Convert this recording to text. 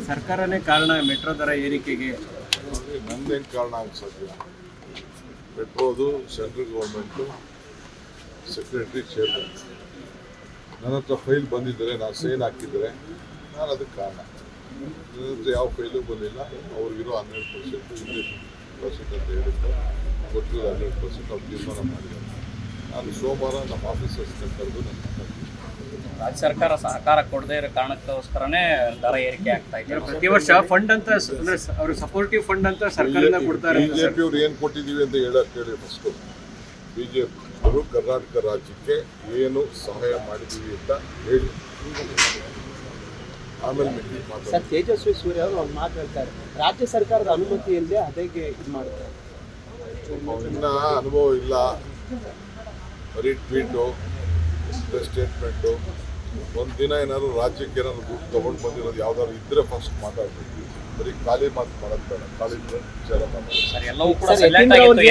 ಸರ್ಕಾರನೇ ಕಾರಣ ಮೆಟ್ರೋ ದರ ಏರಿಕೆಗೆ. ನಂದೇನು ಕಾರಣ ಅನ್ಸೋದಿಲ್ಲ. ಮೆಟ್ರೋದು ಸೆಂಟ್ರಲ್ ಗೌರ್ಮೆಂಟು ಸೆಕ್ರೆಟರಿ ಚೇರ್ಮನ್ ನನ್ನ ಹತ್ರ ಫೈಲ್ ಬಂದಿದ್ದರೆ ನಾನು ಸೈನ್ ಹಾಕಿದರೆ ನಾನು ಅದಕ್ಕೆ ಕಾರಣ. ನನ್ನ ಹತ್ರ ಯಾವ ಫೈಲು ಬಂದಿಲ್ಲ. ಅವ್ರಿಗಿರೋ 100% 100% ಅಂತ ಹೇಳಿದ್ದು ಗೊತ್ತಿಲ್ಲ. 100% ಅವ್ರು ತೀರ್ಮಾನ ಮಾಡಿದ್ದಾರೆ. ನಾನು ಸೋಮವಾರ ನಮ್ಮ ಆಫೀಸರ್ಸ್ನ ಕರೆದು ನನ್ನ ರಾಜ್ಯ ಸರ್ಕಾರ ಸಹಕಾರ ಕೊಡದೇ ಇರೋ ಕಾರಣಕ್ಕೋಸ್ಕರನೇ ದರ ಏರಿಕೆ ಆಗ್ತಾ ಇದೆ. ಪ್ರತಿ ವರ್ಷ ಫಂಡ್ ಅಂತ ಅಂದ್ರೆ ಅವರು ಸಪೋರ್ಟಿವ್ ಫಂಡ್ ಅಂತ ಸರ್ಕಾರದಿಂದ ಕೊಡ್ತಾರೆ. ಬಿಜೆಪಿ ಅವ್ರು ಏನು ಕೊಟ್ಟಿದ್ದೀವಿ ಅಂತ ಹೇಳಕ್ಕೆ ಹೇಳಿ. ಫಸ್ಟು ಬಿಜೆಪಿ ಅವರು ಕರ್ನಾಟಕ ರಾಜ್ಯಕ್ಕೆ ಏನು ಸಹಾಯ ಮಾಡಿದ್ದೀವಿ ಅಂತ ಹೇಳಿ, ಆಮೇಲೆ ಸರ್ ತೇಜಸ್ವಿ ಸೂರ್ಯ ಅವರು ಒಂದು ಮಾತು ಹೇಳ್ತಾರೆ, ರಾಜ್ಯ ಸರ್ಕಾರದ ಅನುಮತಿ ಇಲ್ಲದೆ ಅದೇಗೆ ಇದು ಮಾಡ್ತಾರೆ. ಇನ್ನ ಅನುಭವ ಇಲ್ಲ, ಬರೀ ಟ್ವೀಟು ಸ್ಟೇಟ್ಮೆಂಟು. ಒಂದು ದಿನ ಏನಾದ್ರು ರಾಜ್ಯಕ್ಕೆ ಏನಾದ್ರು ದುಡ್ಡು ತೊಗೊಂಡು ಬಂದಿರೋದು ಯಾವ್ದಾದ್ರು ಇದ್ರೆ ಫಸ್ಟ್ ಮಾತಾಡ್ಬೇಕು. ಬರೀ ಖಾಲಿ ಮಾತು ಮಾಡೋದು ಬೇಡ. ಖಾಲಿ ವಿಚಾರ ಮಾತಾಡೋದು. ಎಲ್ಲವೂ ಕೂಡ ಸೈಲೆಂಟ್ ಆಗಿತ್ತು.